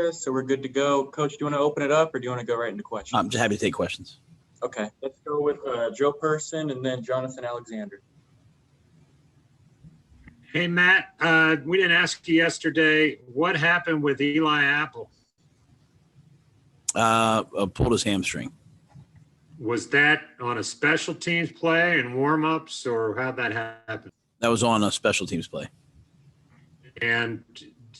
So we're good to go. Coach, do you want to open it up or do you want to go right into questions? I'm just happy to take questions. Okay, let's go with Joe Person and then Jonathan Alexander. Hey, Matt, we didn't ask you yesterday, what happened with Eli Apple? Pulled his hamstring. Was that on a special teams play and warm-ups, or how'd that happen? That was on a special teams play. And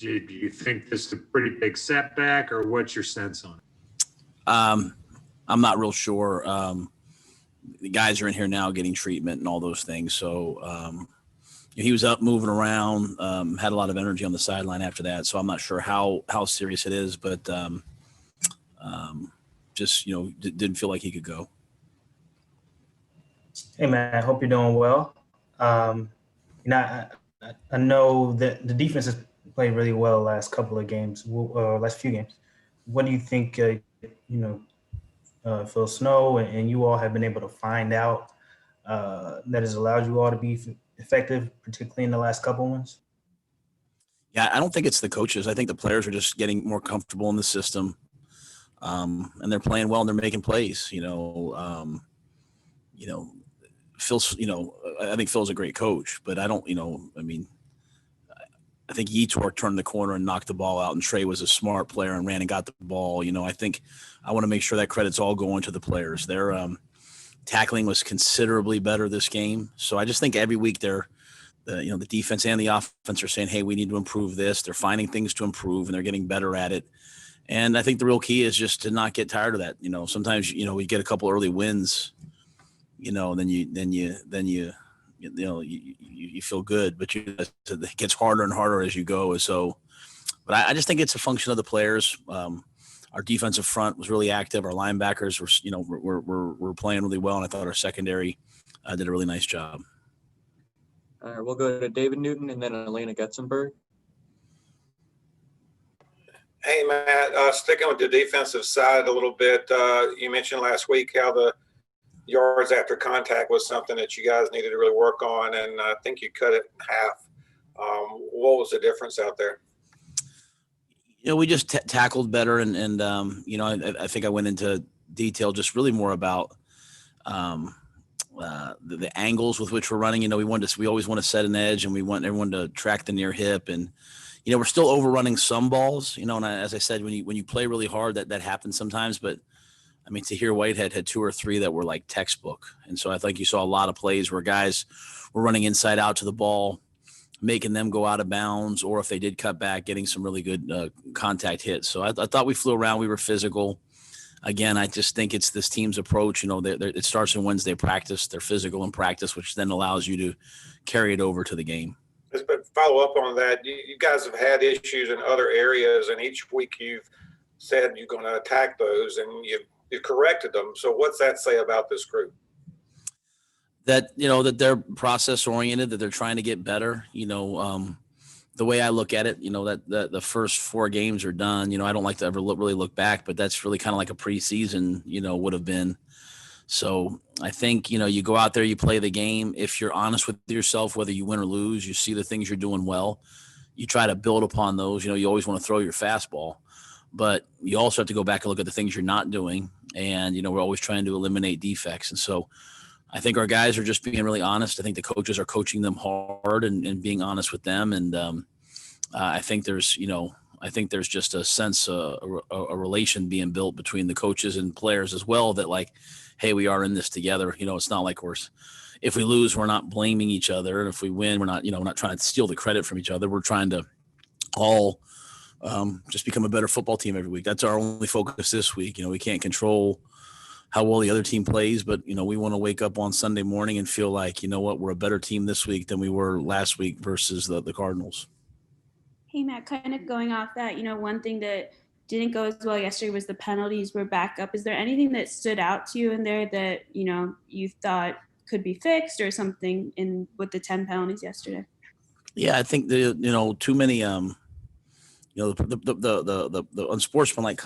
do you think this is a pretty big setback, or what's your sense on it? I'm not real sure. The guys are in here now getting treatment and all those things. So he was up moving around, had a lot of energy on the sideline after that. So I'm not sure how serious it is, but just, didn't feel like he could go. Hey, man, I hope you're doing well. I know that the defense has played really well last couple of games, last few games. What do you think, Phil Snow and you all have been able to find out that has allowed you all to be effective, particularly in the last couple ones? Yeah, I don't think it's the coaches. I think the players are just getting more comfortable in the system, and they're playing well and they're making plays. Phil. I think Phil's a great coach, but I don't. I think Yetur turned the corner and knocked the ball out, and Trey was a smart player and ran and got the ball. I think I want to make sure that credit's all going to the players. Their tackling was considerably better this game, so I just think every week the defense and the offense are saying, hey, we need to improve this. They're finding things to improve, and they're getting better at it. And I think the real key is just to not get tired of that. Sometimes, we get a couple early wins, then you feel good, but it gets harder and harder as you go. So, but I just think it's a function of the players. Our defensive front was really active. Our linebackers were playing really well. And I thought our secondary did a really nice job. All right, we'll go to David Newton and then Elena Getzenberg. Hey, Matt, sticking with the defensive side a little bit, you mentioned last week how the yards after contact was something that you guys needed to really work on, and I think you cut it in half. What was the difference out there? We just tackled better, and I think I went into detail just really more about the angles with which we're running. We always want to set an edge, and we want everyone to track the near hip, and we're still overrunning some balls. And as I said, when you play really hard, that happens sometimes, but Tahir Whitehead had 2 or 3 that were like textbook. And so I think you saw a lot of plays where guys were running inside out to the ball, making them go out of bounds, or if they did cut back, getting some really good contact hits. So I thought we flew around. We were physical. Again, I just think it's this team's approach. It starts in Wednesday practice. They're physical in practice, which then allows you to carry it over to the game. But follow up on that, you guys have had issues in other areas, and each week you've said you're going to attack those, and you've corrected them. So what's that say about this group? That they're process oriented, that they're trying to get better. The way I look at it, that the first 4 games are done. I don't like to ever really look back, but that's really kind of like a preseason, would have been. So I think, you go out there, you play the game. If you're honest with yourself, whether you win or lose, you see the things you're doing well, you try to build upon those. You always want to throw your fastball, but you also have to go back and look at the things you're not doing. And, we're always trying to eliminate defects. And so I think our guys are just being really honest. I think the coaches are coaching them hard and being honest with them. And I think there's just a sense, a relation being built between the coaches and players as well, that like, hey, we are in this together. It's not like if we lose, we're not blaming each other. And if we win, we're not trying to steal the credit from each other. We're trying to all just become a better football team every week. That's our only focus this week. We can't control how well the other team plays, but, we want to wake up on Sunday morning and feel like, we're a better team this week than we were last week versus the Cardinals. Hey, Matt, kind of going off that, one thing that didn't go as well yesterday was the penalties were back up. Is there anything that stood out to you in there that, you thought could be fixed or something with the 10 penalties yesterday? Yeah, I think too many, the unsportsmanlike,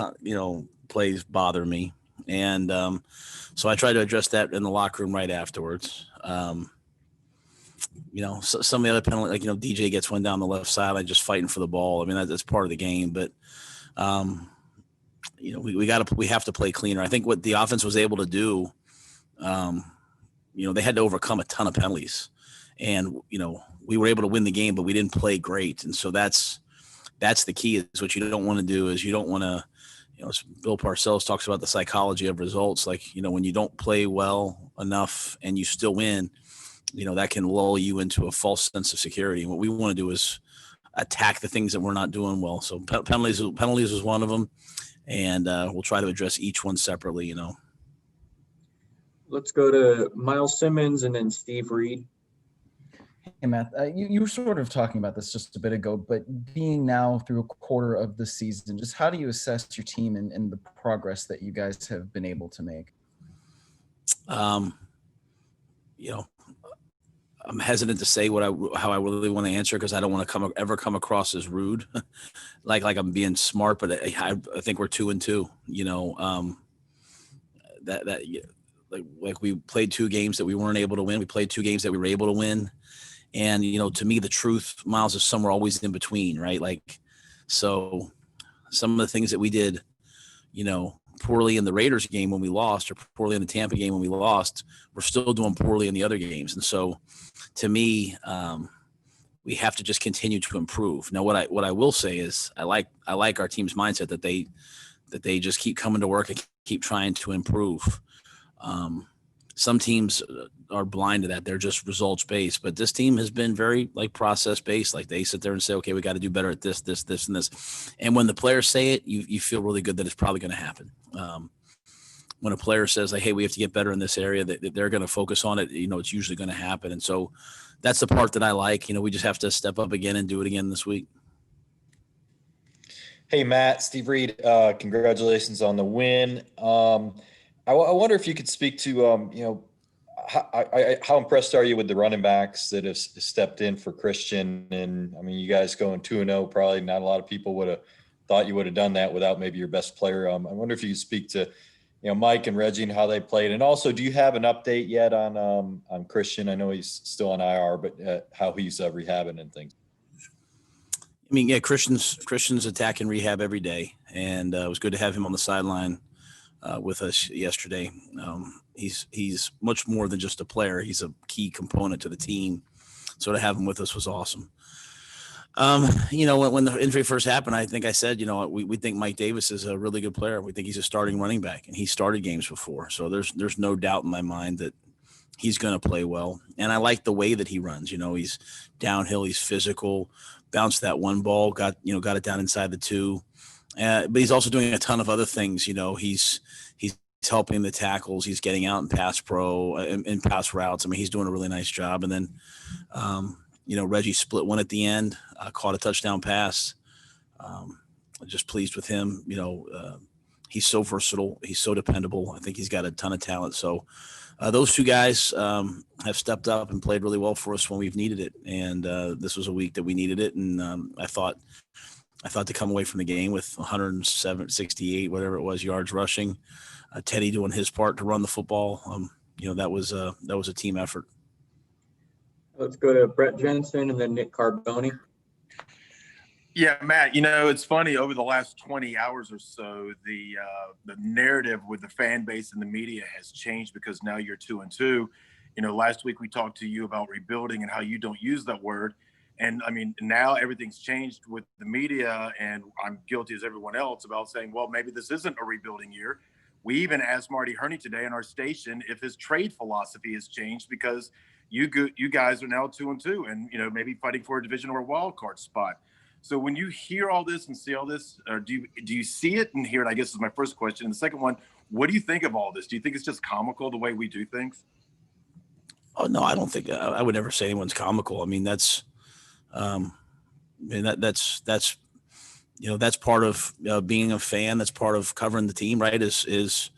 plays bother me. And so I try to address that in the locker room right afterwards. Some of the other penalties, DJ gets one down the left sideline just fighting for the ball. That's part of the game. But we have to play cleaner. I think what the offense was able to do, they had to overcome a ton of penalties, and we were able to win the game, but we didn't play great. And so that's the key. Is what you don't want to do is you don't want to, Bill Parcells talks about the psychology of results. Like, when you don't play well enough and you still win, that can lull you into a false sense of security. And what we want to do is attack the things that we're not doing well. So penalties was one of them. And we'll try to address each one separately, Let's go to Miles Simmons and then Steve Reed. Hey, Matt, you were sort of talking about this just a bit ago, but being now through a quarter of the season, just how do you assess your team and the progress that you guys have been able to make? I'm hesitant to say how I really want to answer, because I don't want to ever come across as rude, like I'm being smart. But I think we're 2-2. Like we played 2 games that we weren't able to win. We played 2 games that we were able to win. And, to me, the truth, Miles, is somewhere always in between, right? Like, so some of the things that we did, poorly in the Raiders game when we lost, or poorly in the Tampa game when we lost, we're still doing poorly in the other games. And so to me, we have to just continue to improve. Now, what I will say is I like our team's mindset that they just keep coming to work and keep trying to improve. Some teams are blind to that. They're just results based, but this team has been very process based. Like, they sit there and say, okay, we got to do better at this, this, this, and this. And when the players say it, you feel really good that it's probably going to happen. When a player says, like, hey, we have to get better in this area, that they're going to focus on it, it's usually going to happen. And so that's the part that I like. We just have to step up again and do it again this week. Hey, Matt, Steve Reed, congratulations on the win. I wonder if you could speak to, how impressed are you with the running backs that have stepped in for Christian? And I mean, you guys going 2-0, probably not a lot of people would have thought you would have done that without maybe your best player. I wonder if you could speak to, Mike and Reggie and how they played. And also, do you have an update yet on Christian? I know he's still on IR, but how he's rehabbing and things. I mean, yeah, Christian's attacking rehab every day, and it was good to have him on the sideline with us yesterday. He's much more than just a player. He's a key component to the team. So to have him with us was awesome. When the injury first happened, I think I said, we think Mike Davis is a really good player. We think he's a starting running back, and he started games before. So there's no doubt in my mind that he's going to play well. And I like the way that he runs. he's downhill, he's physical, bounced that one ball, got it down inside the 2. But he's also doing a ton of other things. He's helping the tackles. He's getting out in pass pro in pass routes. I mean, he's doing a really nice job. And then, Reggie split one at the end, caught a touchdown pass. Just pleased with him. He's so versatile. He's so dependable. I think he's got a ton of talent. So those 2 guys have stepped up and played really well for us when we've needed it. And this was a week that we needed it. And I thought to come away from the game with 168, whatever it was, yards rushing, Teddy doing his part to run the football. That was a team effort. Let's go to Brett Jensen and then Nick Carboni. Yeah, Matt, it's funny, over the last 20 hours or so, the narrative with the fan base and the media has changed, because now you're 2-2. Last week we talked to you about rebuilding and how you don't use that word. And I mean, now everything's changed with the media, and I'm guilty as everyone else about saying, well, maybe this isn't a rebuilding year. We even asked Marty Herney today on our station if his trade philosophy has changed, because you guys are now 2-2 and, maybe fighting for a division or a wild card spot. So when you hear all this and see all this, do you see it and hear it, I guess, is my first question. And the second one, what do you think of all this? Do you think it's just comical the way we do things? Oh, no, I don't think I would never say anyone's comical. I mean, that's that's part of being a fan. That's part of covering the team, right? Is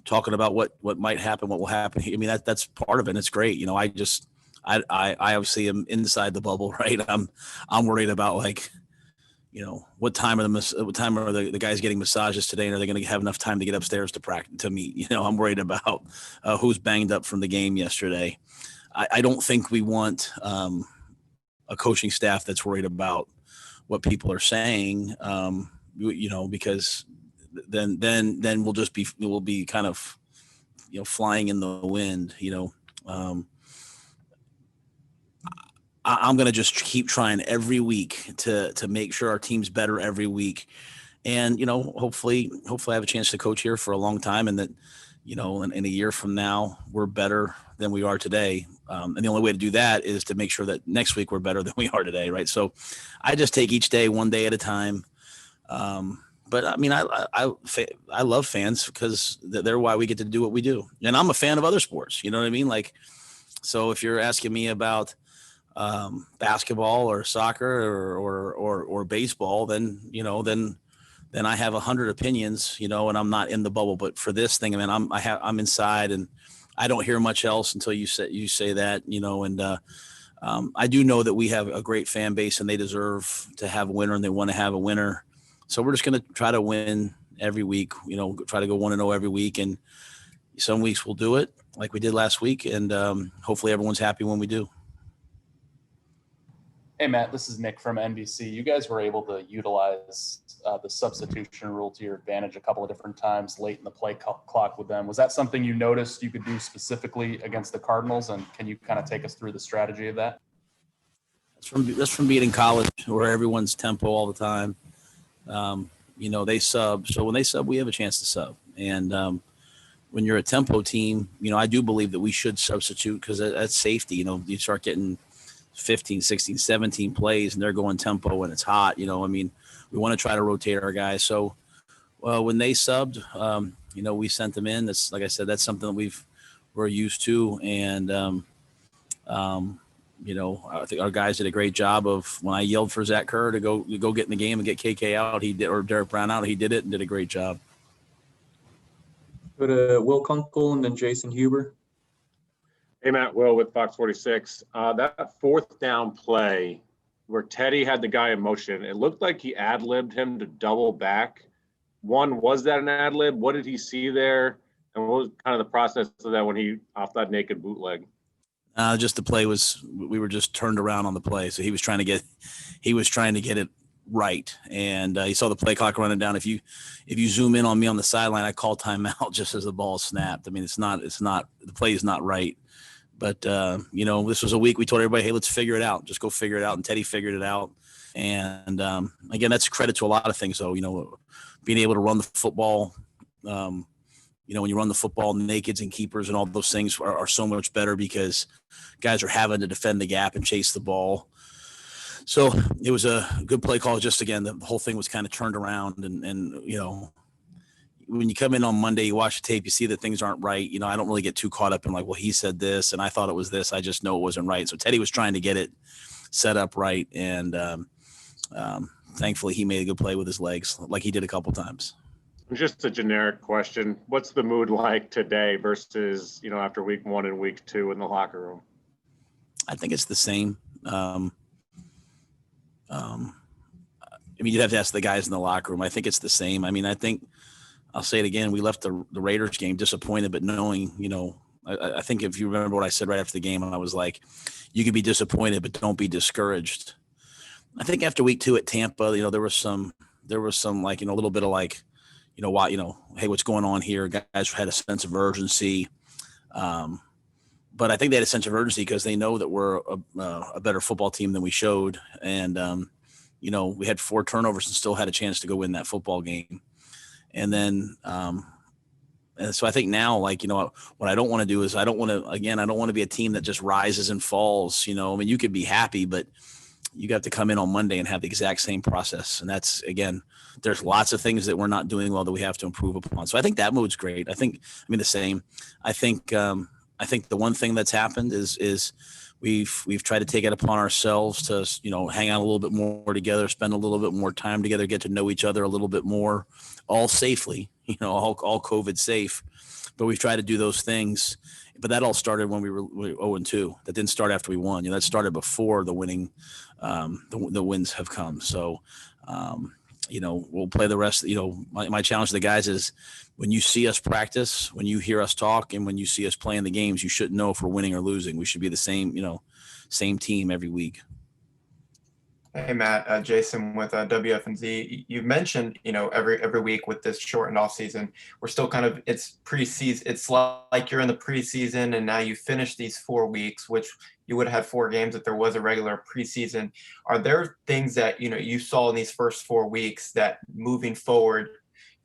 talking about what might happen, what will happen. I mean, that's part of it. And it's great. I obviously am inside the bubble, right? I'm worried about what time are the guys getting massages today, and are they going to have enough time to get upstairs to practice, to meet? I'm worried about who's banged up from the game yesterday. I don't think we want a coaching staff that's worried about what people are saying. because then we'll be kind of, flying in the wind, I'm going to just keep trying every week to make sure our team's better every week. And, hopefully I have a chance to coach here for a long time, and that, in a year from now, we're better than we are today. And the only way to do that is to make sure that next week we're better than we are today. Right. So I just take each day, one day at a time. But I mean, I love fans because they're why we get to do what we do. And I'm a fan of other sports. You know what I mean? Like, so if you're asking me about basketball or soccer or baseball, then, then I have 100 opinions, and I'm not in the bubble. But for this thing, I mean, I'm inside, and I don't hear much else until you say that, and I do know that we have a great fan base, and they deserve to have a winner, and they want to have a winner. So we're just going to try to win every week, try to go 1-0 every week. And some weeks we'll do it like we did last week. And hopefully everyone's happy when we do. Hey, Matt, this is Nick from NBC. You guys were able to utilize the substitution rule to your advantage a couple of different times late in the play clock with them. Was that something you noticed you could do specifically against the Cardinals? And can you kind of take us through the strategy of that? That's from being in college where everyone's tempo all the time. They sub. So when they sub, we have a chance to sub. And when you're a tempo team, I do believe that we should substitute because that's safety. You start getting 15, 16, 17 plays and they're going tempo and it's hot. We want to try to rotate our guys. So when they subbed, we sent them in. That's, like I said, that's something that we're used to. And, I think our guys did a great job of when I yelled for Zach Kerr to go get in the game and get KK out, he did, or Derek Brown out, he did it and did a great job. Go to Will Kunkel and then Jason Huber. Hey, Matt, Will with Fox 46. That fourth down play where Teddy had the guy in motion, it looked like he ad-libbed him to double back. One, was that an ad-lib? What did he see there? And what was kind of the process of that when he off that naked bootleg? Just the play we were just turned around on the play. So he was trying to get it right. And he saw the play clock running down. If you zoom in on me on the sideline, I call timeout just as the ball snapped. I mean, the play is not right. But, this was a week we told everybody, hey, let's figure it out. Just go figure it out. And Teddy figured it out. And, again, that's credit to a lot of things, though, being able to run the football, when you run the football, nakeds and keepers and all those things are so much better because guys are having to defend the gap and chase the ball. So it was a good play call. Just, again, the whole thing was kind of turned around. And when you come in on Monday, you watch the tape, you see that things aren't right. I don't really get too caught up in like, well, he said this and I thought it was this. I just know it wasn't right. So Teddy was trying to get it set up right. And thankfully he made a good play with his legs like he did a couple times. Just a generic question. What's the mood like today versus, after week 1 and week 2 in the locker room? I think it's the same. You'd have to ask the guys in the locker room. I think it's the same. I think I'll say it again. We left the Raiders game disappointed, but knowing, I think if you remember what I said right after the game, I was like, you could be disappointed, but don't be discouraged. I think after week 2 at Tampa, there was some like, a little bit of like, hey, what's going on here? Guys had a sense of urgency. But I think they had a sense of urgency because they know that we're a better football team than we showed. And, we had 4 turnovers and still had a chance to go win that football game. And then, and so I think now, like, what I don't want to do is I don't want to be a team that just rises and falls. You could be happy, but you got to come in on Monday and have the exact same process. And that's, again, there's lots of things that we're not doing well that we have to improve upon. So I think that mood's great. The same. I think the one thing that's happened is we've tried to take it upon ourselves to, hang out a little bit more together, spend a little bit more time together, get to know each other a little bit more, all safely, all COVID safe. But we've tried to do those things. But that all started when we were 0-2. That didn't start after we won. That started before the winning, the wins have come. So, we'll play the rest. My challenge to the guys is when you see us practice, when you hear us talk, and when you see us playing the games, you shouldn't know if we're winning or losing. We should be the same, same team every week. Hey Matt, Jason with WFNZ. You mentioned, every week with this shortened off season, we're still it's preseason. It's like you're in the preseason, and now you finish these 4 weeks, which you would have had 4 games if there was a regular preseason. Are there things that you saw in these first 4 weeks that moving forward,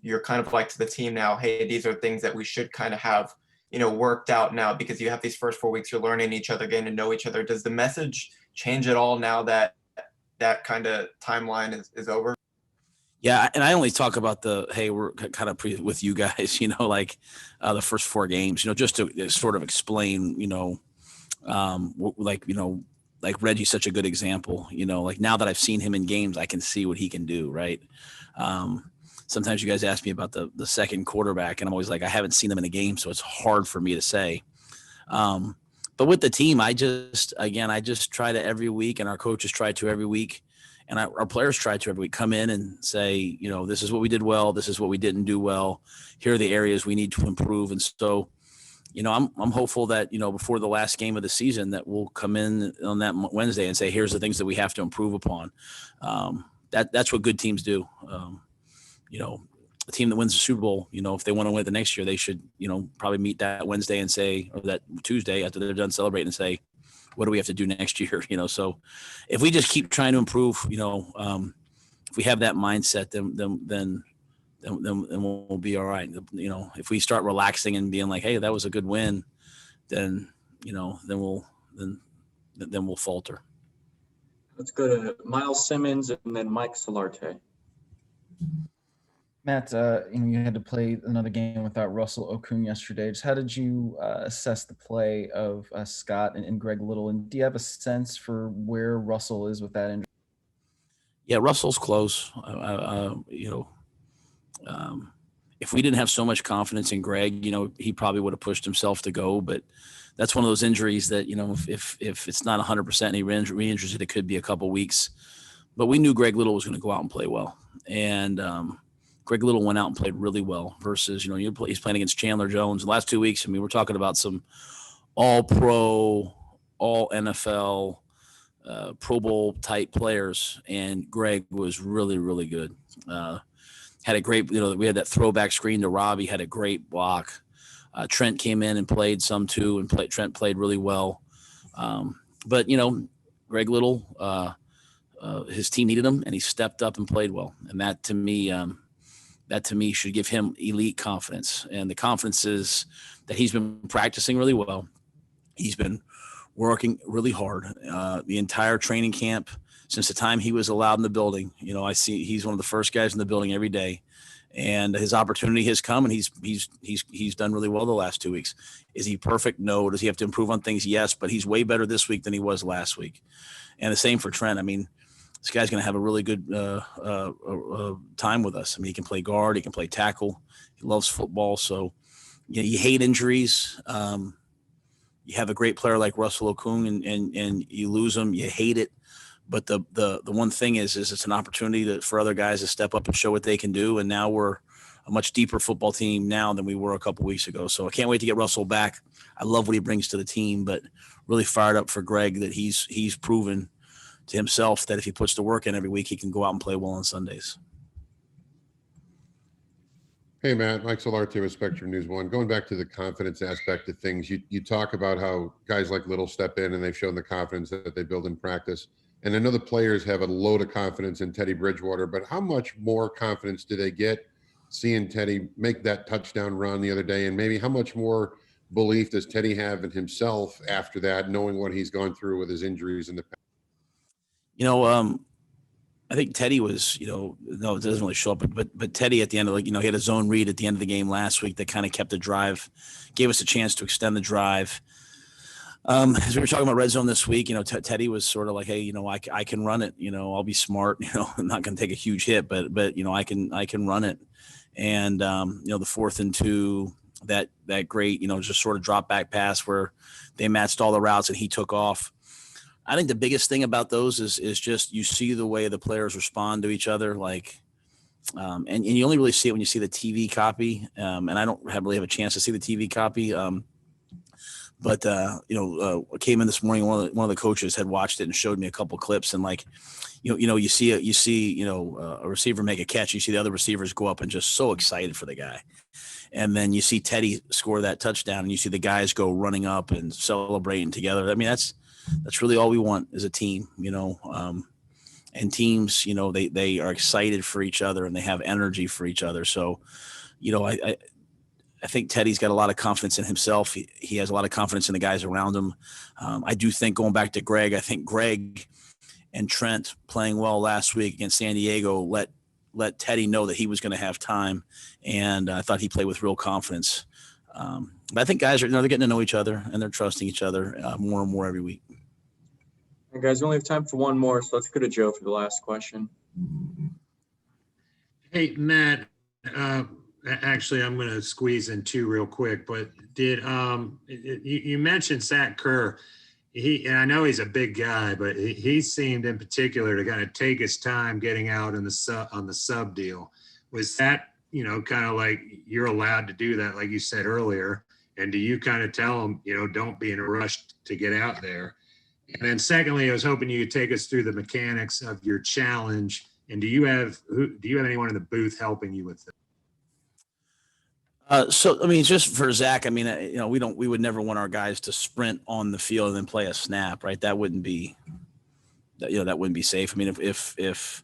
you're kind of like to the team now? Hey, these are things that we should kind of have worked out now, because you have these first 4 weeks, you're learning each other, getting to know each other. Does the message change at all now that kind of timeline is over? Yeah, and I only talk about we're kind of with you guys, the first 4 games, just to sort of explain, like Reggie's such a good example, like now that I've seen him in games, I can see what he can do, right? Sometimes you guys ask me about the second quarterback, and I'm always like, I haven't seen them in a game, so it's hard for me to say. But with the team, I just try to every week, and our coaches try to every week, and our players try to every week come in and say, this is what we did well. This is what we didn't do well. Here are the areas we need to improve. And so, I'm hopeful that, before the last game of the season, that we'll come in on that Wednesday and say, here's the things that we have to improve upon. That's what good teams do. A team that wins the Super Bowl, if they want to win it the next year, they should, probably meet that Wednesday and say, or that Tuesday after they're done celebrating, and say, what do we have to do next year? So if we just keep trying to improve, if we have that mindset, then we'll be all right. If we start relaxing and being like, hey, that was a good win, then we'll falter. Let's go to Miles Simmons and then Mike Solarte. Matt, you had to play another game without Russell Okung yesterday. Just how did you assess the play of Scott and Greg Little? And do you have a sense for where Russell is with that injury? Yeah, Russell's close. If we didn't have so much confidence in Greg, he probably would have pushed himself to go. But that's one of those injuries that, if it's not 100% and he re-injures it, it could be a couple weeks. But we knew Greg Little was going to go out and play well. And Greg Little went out and played really well versus, he's playing against Chandler Jones. The last 2 weeks, we're talking about some all-pro, all-NFL, Pro Bowl type players, and Greg was really, really good. Had a great, we had that throwback screen to Robbie, had a great block. Trent came in and played some too, and Trent played really well. But Greg Little, his team needed him, and he stepped up and played well. And that to me should give him elite confidence. And the confidence is that he's been practicing really well. He's been working really hard the entire training camp since the time he was allowed in the building. I see he's one of the first guys in the building every day, and his opportunity has come, and he's done really well the last 2 weeks. Is he perfect? No. Does he have to improve on things? Yes, but he's way better this week than he was last week. And the same for Trent. This guy's going to have a really good time with us. He can play guard. He can play tackle. He loves football. So, you hate injuries. You have a great player like Russell Okung and you lose him. You hate it. But the one thing is it's an opportunity for other guys to step up and show what they can do. And now we're a much deeper football team now than we were a couple weeks ago. So I can't wait to get Russell back. I love what he brings to the team, but really fired up for Greg that he's proven to himself that if he puts the work in every week, he can go out and play well on Sundays. Hey, Matt, Mike Solarte with Spectrum News 1. Going back to the confidence aspect of things, you talk about how guys like Little step in and they've shown the confidence that they build in practice. And I know the players have a load of confidence in Teddy Bridgewater, but how much more confidence do they get seeing Teddy make that touchdown run the other day? And maybe how much more belief does Teddy have in himself after that, knowing what he's gone through with his injuries in the past? I think Teddy was, no, it doesn't really show up, but Teddy at the end of he had a zone read at the end of the game last week that kind of kept the drive, gave us a chance to extend the drive. As we were talking about red zone this week, Teddy was sort of like, hey, I can run it, I'll be smart, I'm not going to take a huge hit, but I can run it. And, the 4th and 2, that great, just sort of drop back pass where they matched all the routes and he took off. I think the biggest thing about those is just you see the way the players respond to each other, and you only really see it when you see the TV copy. And I don't really have a chance to see the TV copy. But I came in this morning. One of the coaches had watched it and showed me a couple clips, and like, you see a receiver make a catch. You see the other receivers go up and just so excited for the guy, and then you see Teddy score that touchdown, and you see the guys go running up and celebrating together. I mean, that's really all we want as a team, and teams, they are excited for each other and they have energy for each other. So, I think Teddy's got a lot of confidence in himself. He has a lot of confidence in the guys around him. I do think, going back to Greg, I think Greg and Trent playing well last week against San Diego let Teddy know that he was going to have time, and I thought he played with real confidence. But I think guys are, they're getting to know each other and they're trusting each other more and more every week. All right, guys, we only have time for one more, so let's go to Joe for the last question. Hey, Matt, actually, I'm going to squeeze in two real quick, but you mentioned Zach Kerr. And I know he's a big guy, but he seemed in particular to kind of take his time getting out on the sub deal. Was that, kind of like you're allowed to do that, like you said earlier? And do you kind of tell him, don't be in a rush to get out there? And then secondly, I was hoping you could take us through the mechanics of your challenge. And do you have anyone in the booth helping you with it? So, I mean, just for Zach, I mean, we would never want our guys to sprint on the field and then play a snap, right? That wouldn't be safe. I mean, if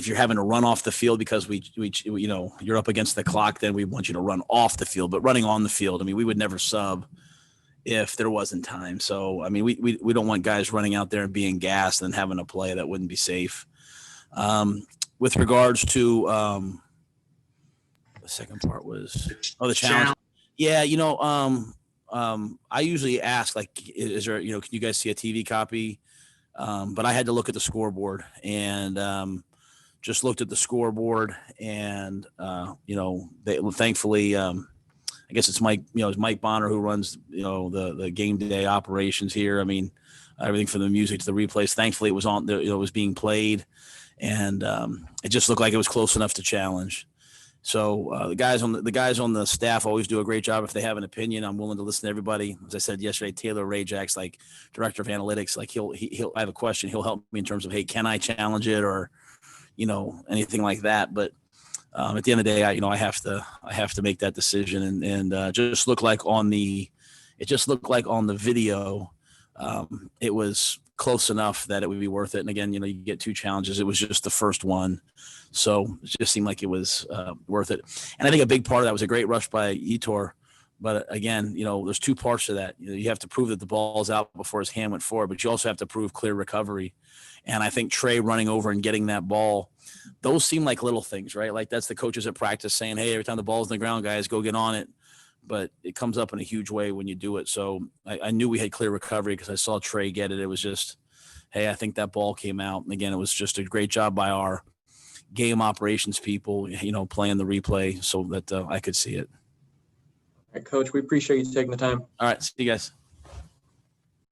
you're having to run off the field because you're up against the clock, then we want you to run off the field. But running on the field, I mean, we would never sub if there wasn't time. So, I mean, we don't want guys running out there and being gassed and having to play. That wouldn't be safe. With regards to the second part was the challenge. Yeah, I usually ask, like, is there, can you guys see a TV copy? But I had to look at the scoreboard and just looked at the scoreboard and they thankfully I guess it's Mike Bonner who runs the game day operations here. I mean, everything from the music to the replays. Thankfully, it was on. It was being played, and it just looked like it was close enough to challenge. So the guys on the staff always do a great job. If they have an opinion, I'm willing to listen to everybody. As I said yesterday, Taylor Rajak's like director of analytics. Like he'll I have a question, he'll help me in terms of, hey, can I challenge it, or anything like that. But at the end of the day, I have to make that decision, and just looked like on the video, it was close enough that it would be worth it. And again, you get two challenges. It was just the first one. So it just seemed like it was worth it. And I think a big part of that was a great rush by Etor. But again, there's two parts to that. You have to prove that the ball's out before his hand went forward, but you also have to prove clear recovery. And I think Trey running over and getting that ball, those seem like little things, right? Like that's the coaches at practice saying, hey, every time the ball's in the ground, guys, go get on it. But it comes up in a huge way when you do it. So I knew we had clear recovery because I saw Trey get it. It was just, hey, I think that ball came out. And again, it was just a great job by our game operations people, playing the replay so that I could see it. All right, Coach, we appreciate you taking the time. All right, see you guys.